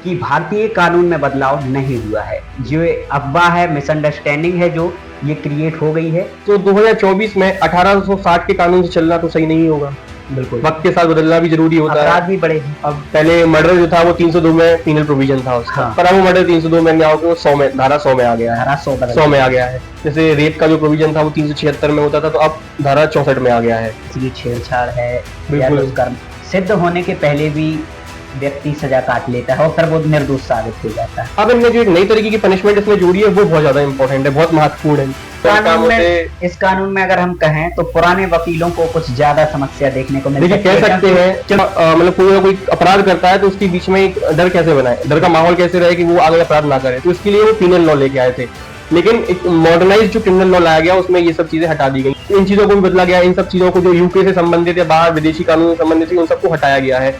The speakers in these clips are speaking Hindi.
कि भारतीय कानून में बदलाव नहीं हुआ है। जो अफवाह है, मिसअंडरस्टैंडिंग है जो ये क्रिएट हो गई है। तो 2024 में 1860 के कानून से चलना तो सही नहीं होगा। बिल्कुल, वक्त के साथ बदलना भी जरूरी होता है। अपराध भी बढ़े हैं। अब पहले मर्डर जो था वो 302 में पीनल प्रोविजन था उसका, हाँ। पर अब वो मर्डर 302 में आओगे वो 100 में, धारा 100 में आ गया है। धारा 100 100 में आ गया है। जैसे रेप का जो प्रोविजन था वो 376 में होता था, तो अब धारा 64 में आ गया है। इसलिए छेड़छाड़ है या बिल्कुल। दुष्कर्म सिद्ध होने के पहले भी व्यक्ति सजा काट लेता है और फिर वो निर्दोष साबित हो जाता है। अब इनने जो एक नई तरीके की पनिशमेंट इसमें जोड़ी है वो बहुत ज्यादा इंपॉर्टेंट है, बहुत महत्वपूर्ण है। इस कानून में अगर हम कहें तो पुराने वकीलों को कुछ ज्यादा समस्या देखने को मिलती है। देखिए, कह सकते हैं मतलब कोई अपराध करता है तो उसके बीच में एक डर कैसे बनाए, डर का माहौल कैसे रहे कि वो आगे अपराध ना करे, तो इसके लिए वो पीनल लॉ लेके आए थे। लेकिन एक मॉडर्नाइज जो क्रिमिनल लॉ लाया गया उसमें ये सब चीजें हटा दी गई, इन चीजों को भी बदला गया, इन सब चीजों को जो यूके से संबंधित या बाहर विदेशी कानून से संबंधित थी उन सबको हटाया गया है।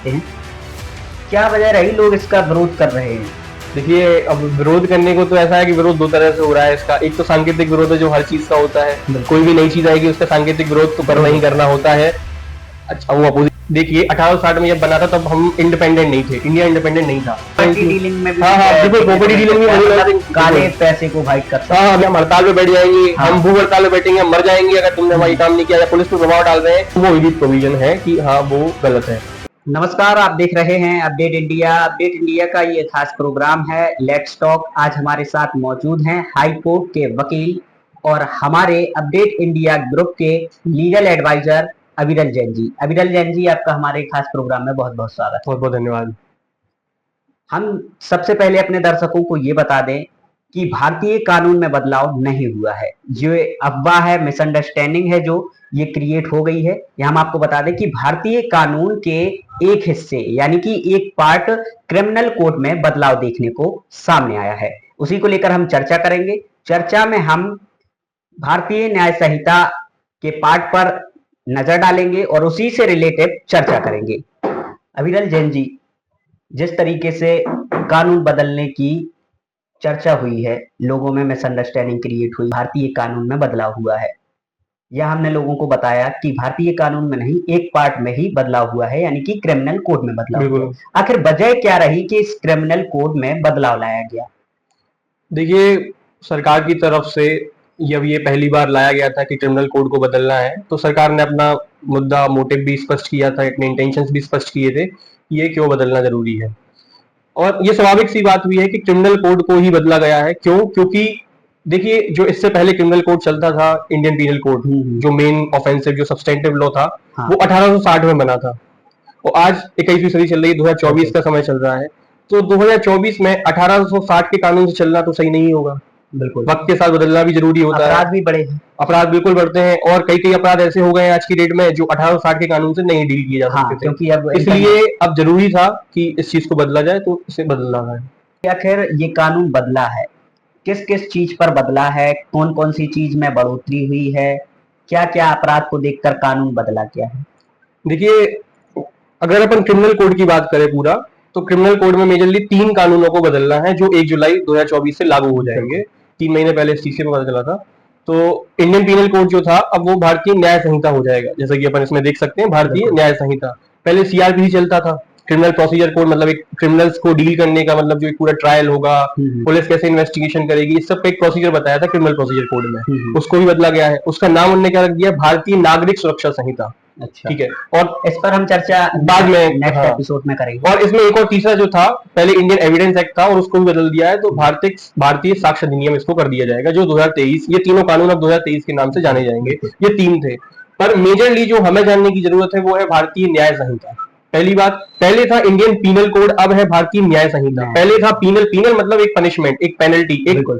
क्या वजह रही लोग इसका विरोध कर रहे हैं? देखिए, अब विरोध करने को तो ऐसा है कि विरोध दो तरह से हो रहा है इसका। एक तो सांकेतिक विरोध है जो हर चीज का होता है, कोई भी नई चीज आएगी उसका सांकेतिक विरोध तो करना ही करना होता है। अच्छा, वो अपोजिट देखिए 1860 में जब बना था तब हम इंडिपेंडेंट नहीं थे, इंडिया इंडिपेंडेंट नहीं था। प्रॉपर्टी डीलिंग में भी प्रॉपर्टी डीलिंग में काले पैसे को वाइट करता है। हम हड़ताल पे बैठ जाएंगे, हम भूख हड़ताल पे बैठेंगे, मर जाएंगे अगर तुमने हमारी काम नहीं किया, या पुलिस पे प्रभाव डाल रहे हैं, वो भी प्रोविजन है कि हाँ वो गलत है। नमस्कार, आप देख रहे हैं अपडेट इंडिया। अपडेट इंडिया का ये खास प्रोग्राम है लेट्स टॉक। आज हमारे साथ मौजूद हैं हाई कोर्ट के वकील और हमारे अपडेट इंडिया ग्रुप के लीगल एडवाइजर अविरल जैन जी। अविरल जैन जी, आपका हमारे खास प्रोग्राम में बहुत बहुत स्वागत है। बहुत बहुत धन्यवाद। हम सबसे पहले अपने दर्शकों को ये बता दें कि भारतीय कानून में बदलाव नहीं हुआ है। जो अफवाह है, मिसअंडरस्टैंडिंग है जो ये क्रिएट हो गई है, ये हम आपको बता दें कि भारतीय कानून के एक हिस्से यानी कि एक पार्ट क्रिमिनल कोड में बदलाव देखने को सामने आया है। उसी को लेकर हम चर्चा करेंगे। चर्चा में हम भारतीय न्याय संहिता के पार्ट पर नजर डालेंगे और उसी से रिलेटेड चर्चा करेंगे। अविरल जैन जी, जिस तरीके से कानून बदलने की चर्चा हुई है, लोगों में मिसअंडरस्टैंडिंग क्रिएट हुई, भारतीय कानून में बदलाव हुआ है, यह हमने लोगों को बताया कि भारतीय कानून में नहीं, एक पार्ट में ही बदलाव हुआ है, यानी कि क्रिमिनल कोड में बदलाव हुआ। आखिर वजह क्या रही कि इस क्रिमिनल कोड में बदलाव लाया गया? देखिए, सरकार की तरफ से जब ये पहली बार लाया गया था कि क्रिमिनल कोड को बदलना है, तो सरकार ने अपना मुद्दा, मोटिव भी स्पष्ट किया था, अपने इंटेंशंस भी स्पष्ट किए थे कि ये क्यों बदलना जरूरी है। और ये स्वाभाविक सी बात हुई है कि क्रिमिनल कोड को ही बदला गया है। क्यों? क्योंकि देखिए, जो इससे पहले क्रिमिनल कोड चलता था, इंडियन पीनल कोड, जो मेन ऑफेंसिव जो सब्सटेंटिव लॉ था, वो 1860 में बना था। और आज 21वीं सदी चल रही है, 2024 का समय चल रहा है, तो 2024 में 1860 के कानून से चलना तो सही नहीं होगा। बिल्कुल, वक्त के साथ बदलना भी जरूरी होता है। अपराध भी बढ़े हैं। अपराध बिल्कुल बढ़ते हैं और कई अपराध ऐसे हो गए हैं आज की डेट में जो 1860 के कानून से नहीं डील किए जा सकते थे। क्योंकि अब इसलिए अब जरूरी था कि इस चीज को बदला जाए, तो इसे बदलना है। आखिर ये कानून बदला है, किस किस चीज पर बदला है, कौन कौन सी चीज में बढ़ोतरी हुई है, क्या क्या अपराध को देखकर कानून बदला गया है? देखिए, अगर अपन क्रिमिनल कोड की बात करें पूरा, तो क्रिमिनल कोड में मेजरली 3 कानूनों को बदलना है जो 1 जुलाई 2024 से लागू हो जाएंगे। 3 महीने पहले इस चीज से पता चला था। तो इंडियन पीनल कोड जो था अब वो भारतीय न्याय संहिता हो जाएगा, जैसा कि अपन इसमें देख सकते हैं, भारतीय न्याय संहिता। पहले सीआरपीसी चलता था, क्रिमिनल प्रोसीजर कोड, मतलब एक क्रिमिनल्स को डील करने का, मतलब जो एक पूरा ट्रायल होगा, पुलिस कैसे इन्वेस्टिगेशन करेगी, इस सब का एक प्रोसीजर बताया था क्रिमिनल प्रोसीजर कोड में। उसको भी बदला गया है, उसका नाम उन्होंने क्या रख दिया, भारतीय नागरिक सुरक्षा संहिता। अच्छा, ठीक है, और इस पर हम चर्चा बाद में नेक्स्ट एपिसोड में करेंगे। और इसमें एक और तीसरा जो था, पहले इंडियन एविडेंस एक्ट था और उसको भी बदल दिया है, तो भारतीय साक्ष्य अधिनियम इसको कर दिया जाएगा जो 2023, ये तीनों कानून अब 2023 के नाम से जाने जाएंगे। ये 3 थे, पर मेजरली जो हमें जानने की जरूरत है वो है भारतीय न्याय संहिता। पहली बात, पहले था इंडियन पीनल कोड, अब है भारतीय न्याय संहिता। पहले था पीनल, पीनल मतलब एक पनिशमेंट, एक पेनल्टी, एक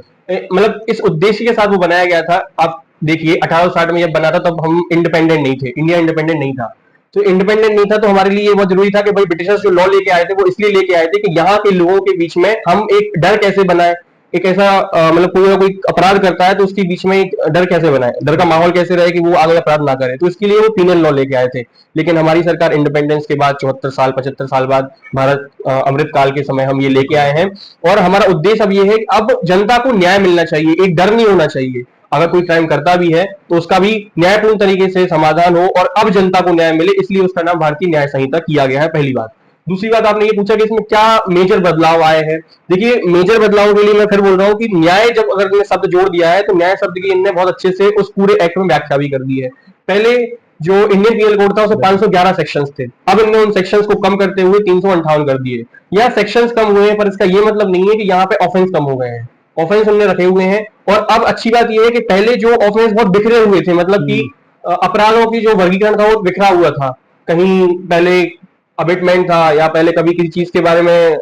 मतलब इस उद्देश्य के साथ वो बनाया गया था। आप देखिए 1860 में जब बना था तब हम इंडिपेंडेंट नहीं थे, इंडिया इंडिपेंडेंट नहीं था, तो इंडिपेंडेंट नहीं था, तो हमारे लिए ये बहुत जरूरी था कि भाई ब्रिटिशर्स जो लॉ लेके आए थे वो इसलिए लेके आए थे कि यहाँ के लोगों के बीच में हम एक डर कैसे बनाए, एक ऐसा मतलब कोई अपराध करता है तो उसके बीच में एक डर कैसे बनाए, डर का माहौल कैसे रहे कि वो आगे अपराध ना करे, तो इसके लिए वो पीनल लॉ लेके आए थे। लेकिन हमारी सरकार इंडिपेंडेंस के बाद 74 साल 75 साल बाद भारत अमृत काल के समय हम ये लेके आए हैं, और हमारा उद्देश्य अब ये है कि अब जनता को न्याय मिलना चाहिए, एक डर नहीं होना चाहिए। अगर कोई क्राइम करता भी है तो उसका भी न्यायपूर्ण तरीके से समाधान हो और अब जनता को न्याय मिले, इसलिए उसका नाम भारतीय न्याय संहिता किया गया है, पहली बात। दूसरी बात आपने ये पूछा कि इसमें क्या मेजर बदलाव आए हैं। देखिए मेजर बदलाव के लिए मैं फिर बोल रहा हूँ कि न्याय, जब अगर इन्होंने शब्द जोड़ दिया है तो न्याय शब्द की इनने बहुत अच्छे से उस पूरे एक्ट में व्याख्या भी कर दी है। पहले जो इंडियन पीनल कोड था उसमें 511 सेक्शंस थे, अब इन्होंने उन सेक्शंस को कम करते हुए 358 कर दिए। यहाँ सेक्शंस कम हुए हैं पर इसका ये मतलब नहीं है कि यहाँ पे ऑफेंस कम हो गए हैं, ऑफेंस हमने रखे हुए हैं। और अब अच्छी बात यह है कि पहले जो ऑफेंस बहुत बिखरे हुए थे, मतलब कि अपराधों की जो वर्गीकरण था वो बिखरा हुआ था, कहीं पहले अबिटमेंट था या पहले कभी किसी चीज के बारे में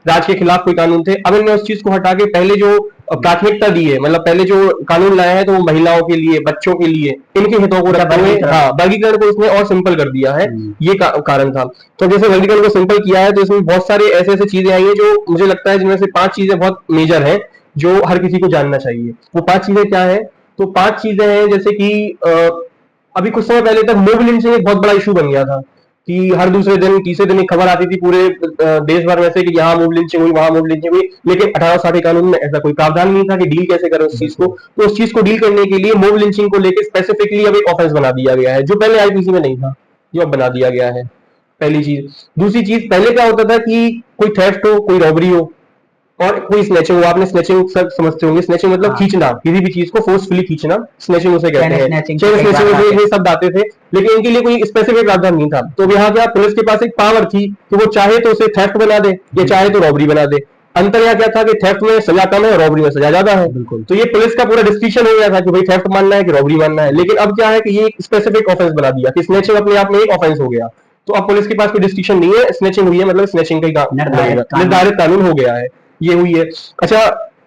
राज के खिलाफ कोई कानून थे। अब इन्होंने उस चीज को हटा के पहले जो प्राथमिकता दी है, मतलब पहले जो कानून लाया है तो वो महिलाओं के लिए, बच्चों के लिए, इनके हितों को रखते हुए वर्गीकरण को इसने और सिंपल कर दिया है। ये कारण था। तो जैसे वर्गीकरण को सिंपल किया है तो इसमें बहुत सारे ऐसे ऐसे चीजें आई है जो मुझे लगता है जिनमें से 5 चीजें बहुत मेजर है जो हर किसी को जानना चाहिए। वो 5 चीजें क्या है? तो 5 चीजें हैं जैसे कि अभी कुछ समय पहले तक मोब लिंचिंग एक बहुत बड़ा इशू बन गया था कि हर दूसरे दिन तीसरे दिन एक खबर आती थी पूरे देश भर में से कि यहाँ मोब लिंचिंग हुई, वहां मोब लिंचिंग हुई। लेकिन 1860 कानून में ऐसा कोई प्रावधान नहीं था कि डील कैसे करें उस चीज को। तो उस चीज को डील करने के लिए मोब लिंचिंग को लेकर स्पेसिफिकली अब एक ऑफेंस बना दिया गया है जो पहले आईपीसी में नहीं था, जो अब बना दिया गया है। पहली चीज। दूसरी चीज, पहले क्या होता था कि कोई थेफ्ट हो, कोई रॉबरी हो और कोई स्नैचिंग हो। आपने स्नैचिंग सब समझते होंगे, स्नैचिंग मतलब खींचना, किसी भी चीज को फोर्सफुली खींचना, स्नैचिंग उसे कहते हैं। चेन स्नैचिंग ये शब्द आते थे, लेकिन इनके लिए कोई स्पेसिफिक प्रावधान नहीं था। तो यहाँ क्या पुलिस के पास एक पावर थी कि वो चाहे तो उसे थेफ्ट बना दे या चाहे तो रॉबरी बना दे। अंतर यहाँ क्या था कि थेफ्ट में सजा कम है और रॉबरी में सजा ज्यादा है। तो ये पुलिस का पूरा डिस्क्रिप्शन हो गया था कि भाई थेफ्ट मानना है कि रॉबरी मानना है। लेकिन अब क्या है कि ये एक स्पेसिफिक ऑफेंस बना दिया कि स्नैचिंग अपने आप में एक ऑफेंस हो गया। तो अब पुलिस के पास कोई डिस्क्रिप्शन नहीं है, स्नैचिंग हुई है मतलब स्नैचिंग का निर्धारित कानून हो गया है। ये हुई है। अच्छा,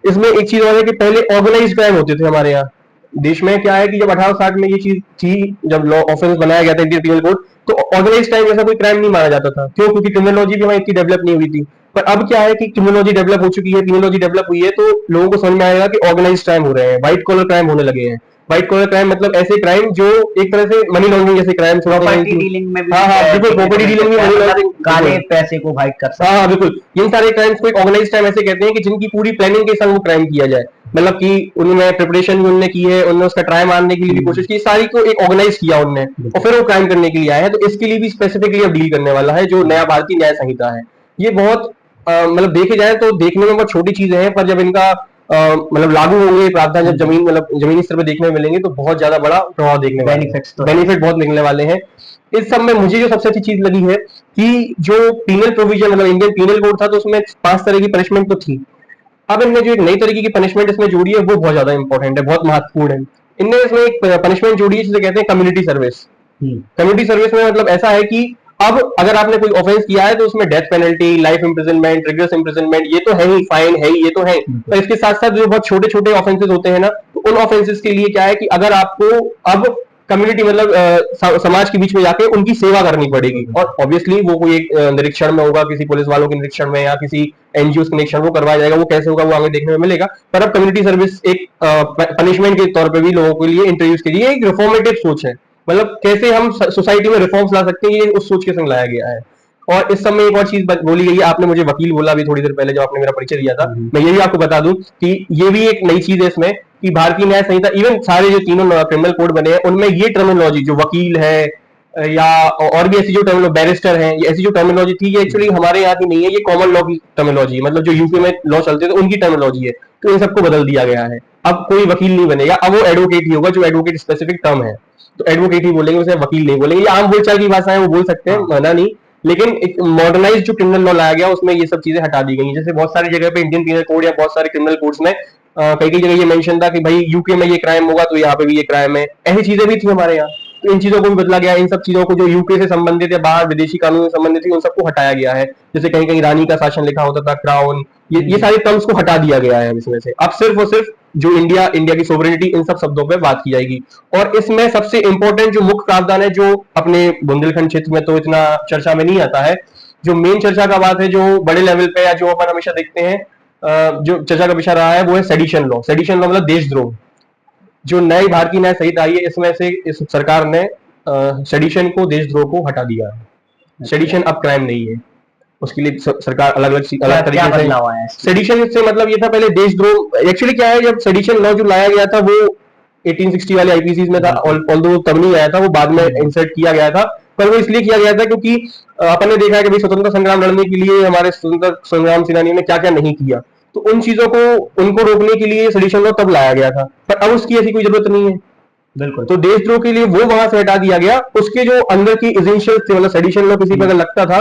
इसमें एक चीज और है कि पहले ऑर्गेनाइज क्राइम होते थे हमारे यहाँ देश में। क्या है कि जब 1860 में ये चीज थी, जब लॉ ऑफेंस बनाया गया था इंडियन पीनल कोड, तो ऑर्गेनाइज क्राइम जैसा कोई क्राइम नहीं माना जाता था। क्यों? क्योंकि क्रिमिनोलॉजी भी हमारी इतनी डेवलप नहीं हुई थी। पर अब क्या है कि क्रिमिनोलॉजी डेवलप हो चुकी है, क्रिमिनोलॉजी डेवलप हुई है, तो लोगों को समझ में आएगा कि ऑर्गेनाइज क्राइम हो रहे हैं, व्हाइट कॉलर क्राइम होने लगे हैं। व्हाइट कॉलर क्राइम मतलब ऐसे क्राइम जो एक तरह से मनी लॉन्ड्रिंग जैसे क्राइम, प्रॉपर्टी डीलिंग में भी, बिल्कुल प्रॉपर्टी डीलिंग में मनी लॉन्ड्रिंग, काले पैसे को व्हाइट कर सकते हैं। हाँ बिल्कुल। इन सारे क्राइम्स को एक ऑर्गेनाइज क्राइम ऐसे कहते हैं कि जिनकी पूरी प्लानिंग के संग वो क्राइम किया जाए, मतलब कि उन्होंने प्रिपरेशन भी उन्होंने की है, उन्होंने उसका ट्राई मारने की भी कोशिश की, सारी को एक ऑर्गेनाइज किया उनने और फिर वो क्राइम करने के लिए आए हैं। तो इसके लिए भी स्पेसिफिकली अब डील करने वाला है जो नया भारतीय न्याय संहिता है। ये बहुत मतलब देखे जाए तो देखने में बहुत छोटी चीजें हैं, पर जब इनका मतलब लागू होंगे प्रावधान, जब जमीन मतलब जमीनी स्तर पर देखने में मिलेंगे तो बहुत ज्यादा बड़ा प्रभाव देखने में, बेनिफिट बहुत मिलने वाले हैं। इस सब में मुझे जो सबसे अच्छी चीज लगी है कि जो पीनल प्रोविजन मतलब इंडियन पीनल कोड था तो उसमें 5 तरह की पनिशमेंट तो थी। अब इनने जो एक नई तरीके की पनिशमेंट इसमें जोड़ी है वो बहुत ज्यादा इंपॉर्टेंट है, बहुत महत्वपूर्ण है। इनने इसमें एक पनिशमेंट जोड़ी है जिसे कहते हैं कम्युनिटी सर्विस। कम्युनिटी सर्विस में मतलब ऐसा है कि अब अगर आपने कोई ऑफेंस किया है तो उसमें death penalty, life imprisonment, rigorous imprisonment, ये तो है ही, फाइन है ही, ये तो है। पर इसके साथ साथ जो बहुत छोटे छोटे ऑफेंसेस होते हैं ना, तो उन ऑफेंसेस के लिए क्या है कि अगर आपको अब कम्युनिटी मतलब समाज के बीच में जाके उनकी सेवा करनी पड़ेगी, और ऑब्वियसली वो कोई एक निरीक्षण में होगा, किसी पुलिस वालों के निरीक्षण में या किसी एनजीओ के निरीक्षण वो करवाया जाएगा। वो कैसे होगा वो आगे देखने में मिलेगा। पर अब कम्युनिटी सर्विस एक पनिशमेंट के तौर पे भी लोगों के लिए, इंटरव्यूज के लिए एक रिफॉर्मेटिव सोच है, मतलब कैसे हम सोसाइटी में रिफॉर्म्स ला सकते हैं, ये उस सोच के संग लाया गया है। और इस समय एक और चीज बोली गई है, आपने मुझे वकील बोला अभी थोड़ी देर पहले जब आपने मेरा परिचय दिया था, मैं ये भी आपको बता दूं कि ये भी एक नई चीज है इसमें कि भारतीय न्याय संहिता, इवन सारे जो तीनों क्रिमिनल कोड बने हैं उनमें ये टर्मिनोलॉजी जो वकील है या और भी ऐसी जो टर्मिनोलॉजी, बैरिस्टर है, ये ऐसी जो टर्मिनोलॉजी थी ये एक्चुअली हमारे यहाँ की नहीं है, ये कॉमन लॉ की टर्मिनोलॉजी, मतलब जो यूपी में लॉ चलते थे तो उनकी टर्मिनोलॉजी है। तो इन सबको बदल दिया गया है। अब कोई वकील नहीं बनेगा, अब वो एडवोकेट ही होगा, जो एडवोकेट स्पेसिफिक टर्म है तो एडवोकेट ही बोलेंगे, उसे वकील नहीं बोलेंगे। ये आम बोलचाल की भाषा है, वो बोल सकते हैं, मना नहीं। लेकिन एक मॉडर्नाइज जो क्रिमिनल लॉ लाया गया उसमें ये सब चीजें हटा दी गई। जैसे बहुत सारी जगह पे इंडियन पीनल कोड या बहुत सारे क्रिमिनल कोड्स में कई कई जगह ये मेंशन था कि भाई यूके में ये क्राइम होगा तो यहाँ पे भी ये क्राइम है, ऐसी चीजें भी थी हमारे यहाँ। तो इन चीजों को भी बदला गया। इन सब चीजों को जो यूके से संबंधित या बाहर विदेशी कानून से संबंधित थी उन सबको हटाया गया है। जैसे कहीं कहीं रानी का शासन लिखा होता था, क्राउन, ये सारे टर्म्स को हटा दिया गया है इसमें से। अब सिर्फ और सिर्फ जो इंडिया की सोवरेनिटी, इन सब शब्दों पे बात की जाएगी। और इसमें सबसे इंपॉर्टेंट जो मुख्य प्रावधान है, जो अपने बुंदेलखंड क्षेत्र में तो इतना चर्चा में नहीं आता है, जो मेन चर्चा का बात है, जो बड़े लेवल पे या जो अपन हमेशा देखते हैं जो चर्चा का विषय रहा है, वो है सेडिशन लॉ। सेडिशन लॉ मतलब देशद्रोह। जो नई भारतीय न्याय संहिता आई है इसमें से इस सरकार ने सेडिशन को, देशद्रोह को हटा दिया है। सेडिशन अब क्राइम नहीं है, उसके लिए सरकार अलग अलग तरीके से। सेडिशन से मतलब ये था, पहले देशद्रोह एक्चुअली क्या है, जब सेडिशन लॉ जो लाया गया था वो 1860 वाले आईपीसी में था, ऑल्दो तब नहीं आया था, वो बाद में इंसर्ट किया गया था। पर वो इसलिए किया गया था क्योंकि अपन ने देखा है कि भाई स्वतंत्रता संग्राम लड़ने के लिए हमारे स्वतंत्रता संग्राम सेनानियों ने क्या क्या नहीं किया, तो उन चीजों को उनको रोकने के लिए सेडिशन लॉ तब लाया गया था, पर अब उसकी ऐसी कोई जरूरत नहीं है। बिल्कुल। तो देशद्रोह के लिए वो वहां से हटा दिया गया, उसके जो अंदर की एजेंशियल थे, मतलब सेडिशन लॉ किसी पर अगर लगता था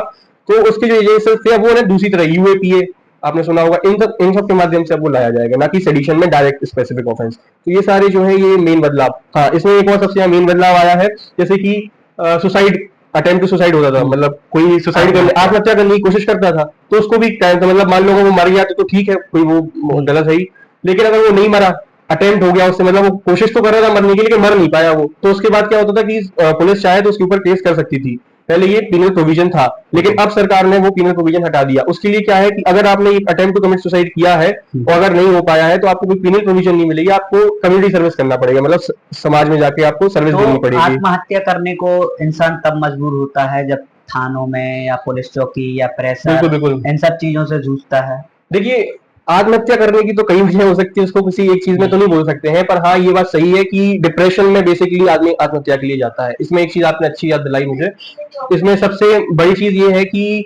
तो उसके जो एजेंशियल थे वो उन्हें दूसरी तरह यूएपीए आपने सुना होगा, इन सब के माध्यम से अब वो लाया जाएगा, ना कि सेडिशन में डायरेक्ट स्पेसिफिक ऑफेंस। तो ये सारे जो है ये मेन बदलाव। हाँ, इसमें एक और सबसे मेन बदलाव आया है, जैसे कि सुसाइड, अटेम्प्ट टू सुसाइड होता था, मतलब कोई सुसाइड करने, आत्महत्या करने की कोशिश करता था तो उसको भी टाइम था, मतलब मान लो वो मर गया तो ठीक है, कोई वो गलत है ही, लेकिन अगर वो नहीं मरा, अटेम्प्ट हो गया उससे, मतलब वो कोशिश तो कर रहा था मरने की लेकिन मर नहीं पाया वो, तो उसके बाद क्या होता था कि पुलिस चाहे तो उसके ऊपर केस कर सकती थी। पहले ये पीनल प्रोविजन था, लेकिन अब सरकार ने वो पीनल प्रोविजन हटा दिया। उसके लिए क्या है कि अगर आपने अटेम्प्ट टू कमिट सुसाइड किया है और अगर नहीं हो पाया है तो आपको कोई पीनल प्रोविजन नहीं मिलेगी, आपको कम्युनिटी सर्विस करना पड़ेगा, मतलब समाज में जाके आपको सर्विस तो देनी पड़ेगी। आत्महत्या करने को इंसान तब मजबूर होता है जब थानों में या पुलिस चौकी या प्रेशर, बिल्कुल बिल्कुल। इन सब चीजों से जूझता है। देखिए, आत्महत्या करने की तो कई वजह हो सकती है, उसको किसी एक चीज में तो नहीं बोल सकते हैं, पर हाँ ये बात सही है कि डिप्रेशन में बेसिकली आदमी आत्महत्या के लिए जाता है। इसमें एक चीज आपने अच्छी याद दिलाई मुझे, इसमें सबसे बड़ी चीज ये है कि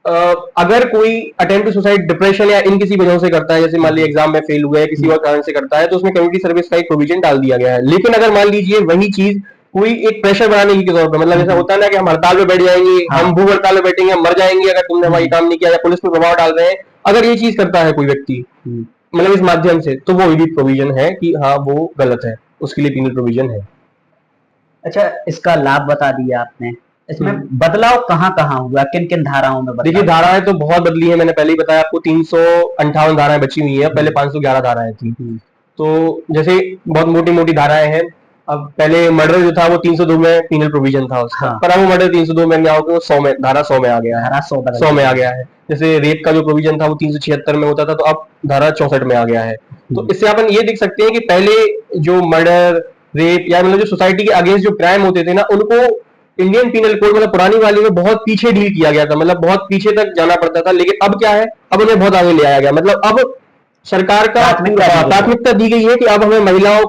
अगर कोई अटेम्प्ट टू सुसाइड डिप्रेशन या इन किसी वजह से करता है, जैसे मान लीजिए एग्जाम में फेल हुआ है किसी और कारण से करता है, तो उसमें कम्युनिटी सर्विस का एक प्रोविजन डाल दिया गया है। लेकिन अगर मान लीजिए वही चीज कोई एक प्रेशर बनाने की तौर पर, मतलब ऐसा होता है ना कि हम हड़ताल पे बैठ जाएंगे, हम भूख हड़ताल पे बैठेंगे, हम मर जाएंगे अगर तुमने हमारी काम नहीं किया, या पुलिस पे प्रभाव डाल रहे हैं, अगर ये चीज करता है कोई व्यक्ति मतलब इस माध्यम से, तो वो भी प्रोविजन है कि हाँ वो गलत है, उसके लिए पीनल प्रोविजन है। अच्छा, इसका लाभ बता दिया आपने, इसमें बदलाव कहाँ कहाँ हुआ, किन किन धाराओं में देखिए, बदलाव? धाराएं तो बहुत बदली है, मैंने पहले ही बताया आपको 358 धाराएं बची हुई है, पहले 511 धाराएं थी। तो जैसे बहुत मोटी मोटी धाराएं हैं। अब पहले मर्डर जो था वो 302 में पीनल प्रोविजन था उसका, पर अब वो मर्डर 302 में आओगे वो 100 में, धारा 100 में आ गया है, धारा 100 में आ गया है। जैसे रेप का जो प्रोविजन था वो 376 में होता था, तो अब धारा 64 में आ गया है। तो इससे अपन ये देख सकते हैं कि पहले जो मर्डर, रेप या मतलब जो सोसाइटी के अगेंस्ट जो क्राइम होते थे ना, उनको इंडियन पीनल कोड मतलब पुरानी वाली में बहुत पीछे डील किया गया था, मतलब बहुत पीछे तक जाना पड़ता था। लेकिन अब क्या है, अब उन्हें बहुत आगे ले आया गया, मतलब अब सरकार का प्राथमिकता दी गई है कि अब हमें महिलाओं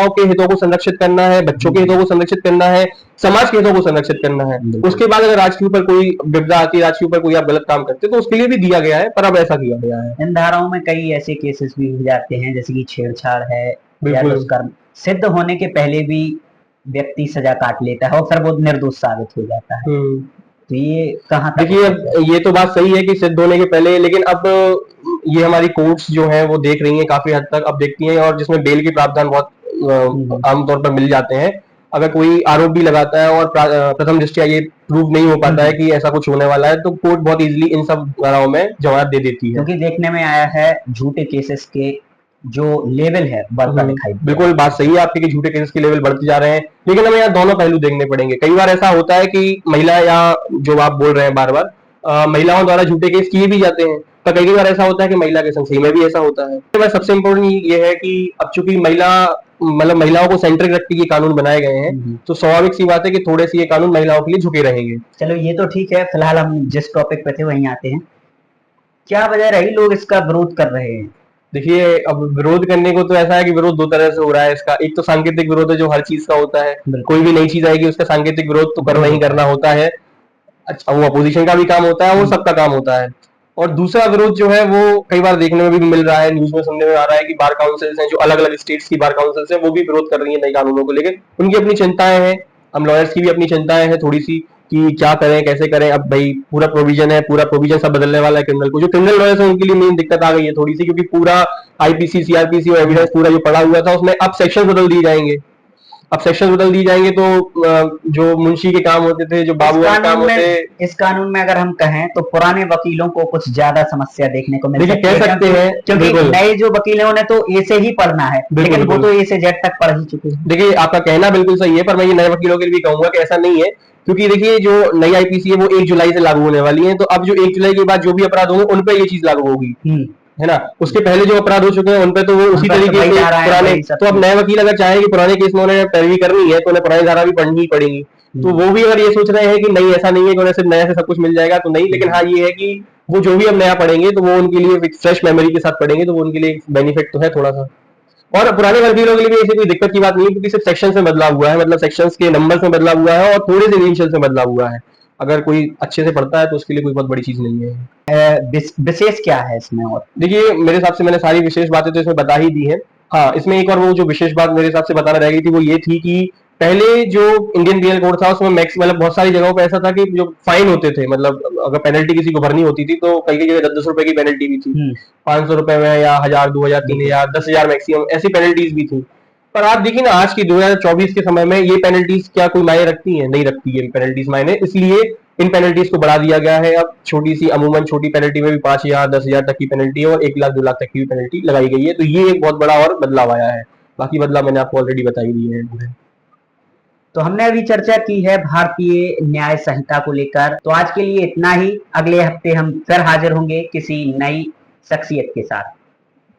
के हितों को संरक्षित करना है, बच्चों के हितों को संरक्षित करना है, समाज के हितों को संरक्षित करना है। उसके बाद अगर राज के ऊपर कोई विपदा आती है, राज के ऊपर कोई आप गलत काम करते तो उसके लिए भी दिया गया है, पर अब ऐसा किया गया है। इन धाराओं में कई ऐसे केसेस भी हो जाते हैं जैसे कि छेड़छाड़ है या दुष्कर्म, सिद्ध होने के पहले भी व्यक्ति सजा काट लेता है और फिर वो निर्दोष साबित हो जाता है। तो ये कहाँ तक? देखिए, ये तो बात सही है कि सिद्ध होने के पहले, लेकिन अब ये हमारी कोर्ट्स जो है वो देख रही हैं काफी हद तक, अब देखती हैं, और जिसमें बेल के प्रावधान बहुत आमतौर पर मिल जाते हैं। अगर कोई आरोप भी लगाता है और प्रथम दृष्टया ये प्रूव नहीं हो पाता है कि ऐसा कुछ होने वाला है, तो कोर्ट बहुत इजीली इन सब धाराओं में जमानत दे देती है। क्योंकि देखने में आया है झूठे केसेस के जो लेवल है बढ़ता दिखाई। बिल्कुल बात सही है आपकी कि झूठे केसेस के लेवल बढ़ते जा रहे हैं, लेकिन हमें यहाँ दोनों पहलू देखने पड़ेंगे। कई बार ऐसा होता है कि महिला, या जो आप बोल रहे हैं बार बार महिलाओं द्वारा झूठे केस किए भी जाते हैं, तो कई बार ऐसा होता है कि महिला के संग सही में भी ऐसा होता है। तो सबसे इम्पोर्टेंट ये है कि अब चूंकि महिलाओं को सेंट्रिक रख के ये कानून बनाए गए हैं, तो स्वाभाविक सी बात है कि थोड़े से ये कानून महिलाओं के लिए झुके रहेंगे। चलो ये तो ठीक है, फिलहाल हम जिस टॉपिक पे थे वहीं आते हैं। क्या वजह रही लोग इसका विरोध कर रहे हैं? देखिए, अब विरोध करने को तो ऐसा है कि विरोध दो तरह से हो रहा है इसका। एक तो सांकेतिक विरोध है जो हर चीज का होता है, कोई भी नई चीज आएगी उसका सांकेतिक विरोध तो करना ही करना होता है। अच्छा, वो अपोजिशन का भी काम होता है, वो सबका काम होता है। और दूसरा विरोध जो है वो कई बार देखने में भी मिल रहा है, न्यूज में सुनने में आ रहा है कि बार काउंसिल्स हैं, जो अलग अलग स्टेट्स की बार काउंसिल्स हैं, वो भी विरोध कर रही है नए कानूनों को लेकर। उनकी अपनी चिंताएं हैं, हम लॉयर्स की भी अपनी चिंताएं हैं थोड़ी सी कि क्या करें कैसे करें। अब भाई पूरा प्रोविजन सब बदलने वाला है क्रिमिनल को। जो क्रिमिनल लॉयर्स हैं उनके लिए मेन दिक्कत आ गई है थोड़ी सी, क्योंकि पूरा आईपीसी, सीआरपीसी और एविडेंस पूरा जो पड़ा हुआ था उसमें अब सेक्शन बदल दिए जाएंगे। अब सेक्शन बदल दिए जाएंगे तो जो मुंशी के काम होते थे, जो बाबू के काम होते, इस कानून में अगर हम कहें तो पुराने वकीलों को कुछ ज्यादा समस्या देखने को मिलती है, कह सकते हैं, क्योंकि नए जो वकील हैं उन्हें तो ए से ही पढ़ना है, लेकिन वो तो ए से जेड तक पढ़ ही चुके हैं। देखिए, आपका कहना बिल्कुल सही है, पर मैं ये नए वकीलों के लिए भी कहूंगा कि ऐसा नहीं है, क्योंकि देखिए जो नई आईपीसी है वो 1 जुलाई से लागू होने वाली है। तो अब जो 1 जुलाई के बाद जो भी अपराध होंगे उन पर ये चीज लागू होगी, है ना। उसके पहले जो अपराध हो चुके हैं उन पे तो वो उसी तरीके से पुराने। तो अब नए वकील अगर चाहें कि पुराने केस में उन्हें पैरवी करनी है तो उन्हें पुरानी धारा भी पढ़नी ही पड़ेगी। तो वो भी अगर ये सोच रहे हैं कि नहीं ऐसा नहीं है कि उन्हें सिर्फ नया से सब कुछ मिल जाएगा, तो नहीं। लेकिन हाँ ये है कि वो जो भी अब नया पढ़ेंगे तो वो उनके लिए फ्रेश मेमोरी के साथ पढ़ेंगे, तो वो उनके लिए बेनिफिट तो है थोड़ा सा। और पुराने वकीलों के लिए भी ऐसी कोई दिक्कत की बात नहीं है, क्योंकि सिर्फ सेक्शन में बदला हुआ है, मतलब सेक्शंस के नंबर्स में बदला हुआ है और थोड़े से इनिशियल से बदला हुआ है। अगर कोई अच्छे से पढ़ता है तो उसके लिए कोई बहुत बड़ी चीज नहीं है। विशेष क्या है इसमें? और देखिए, मेरे हिसाब से मैंने सारी विशेष बातें तो इसमें बता ही दी है। हाँ, इसमें एक और वो जो विशेष बात मेरे हिसाब से बताना रह गई थी, वो ये थी कि पहले जो इंडियन पीनल कोड था उसमें मैक्स मतलब बहुत सारी जगहों पे ऐसा था कि जो फाइन होते थे, मतलब अगर पेनल्टी किसी को भरनी होती थी तो कई कई जगह 10-10 रुपए की पेनल्टी भी थी, 500 रुपए में, या 1000, 2000, 3000, 10,000 मैक्सिमम, ऐसी पेनल्टीज भी थी। पर आप देखिए ना, आज की 2024 के समय में ये पेनल्टीज क्या कोई मायने रखती हैं? नहीं रखती है पेनल्टीज मायने, इसलिए इन पेनल्टीज को बढ़ा दिया गया है। अब छोटी सी, अमूमन छोटी पेनल्टी में भी 5,000, 10,000 तक की पेनल्टी है और 1 लाख, 2 लाख तक की भी पेनल्टी लगाई गई है। तो ये एक बहुत बड़ा और बदलाव आया है। बाकी बदलाव मैंने आपको ऑलरेडी बता ही दिए हैं। तो हमने अभी चर्चा की है भारतीय न्याय संहिता को लेकर। तो आज के लिए इतना ही। अगले हफ्ते हम फिर हाजिर होंगे किसी नई शख्सियत के साथ।